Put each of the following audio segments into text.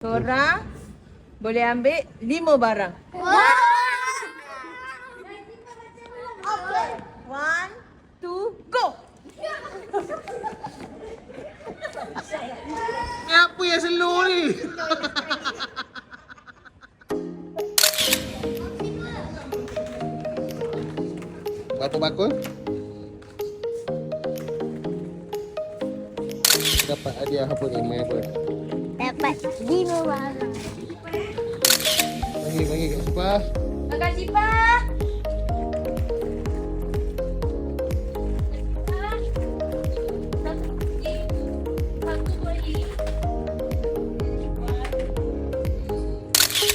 Korang boleh ambil 5 barang. One, two, go! Ni apa yang slow ni? Berapa bakul? Dapat hadiah apa ni? Main apa? Dapat 5 barang. Bagi kat Sipah. Makan Sipah!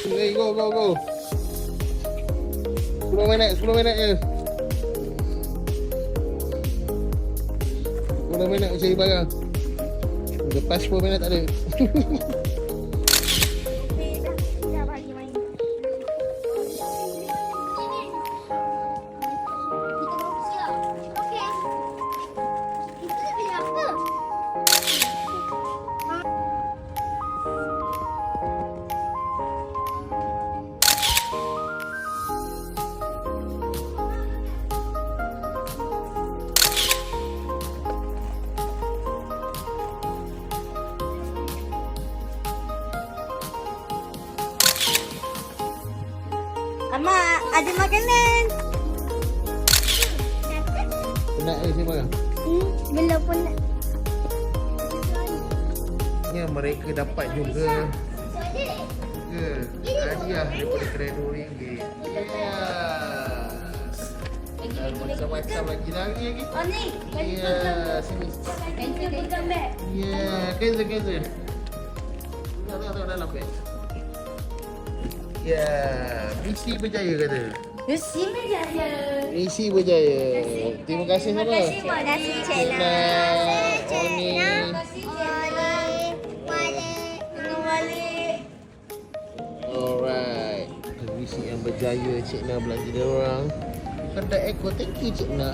Hey, go. 10 minit je. 10 minit cari barang. Lepas 10 minit tak ada. Dah bagi main. Kita mau siap. Okey. Kita beli apa? Mama, ada makanan. Penat je cari barang. Belum pun nak. Ya, mereka dapat juga hadiah daripada kedai RM2. Ya. Dan macam-macam lagi lagi. Oh ni, Ya, sini. cancel back. Ya, cancel. Tengok dalam beg. Ya, misi berjaya kata. Mesti berjaya. Misi berjaya. Terima kasih siapa? Terima kasih Cik Cik Na. Na, Oni. Tengok balik. Alright. Misi yang berjaya Cik Na belanja dia orang. Kedai Eko, thank you Cik Na.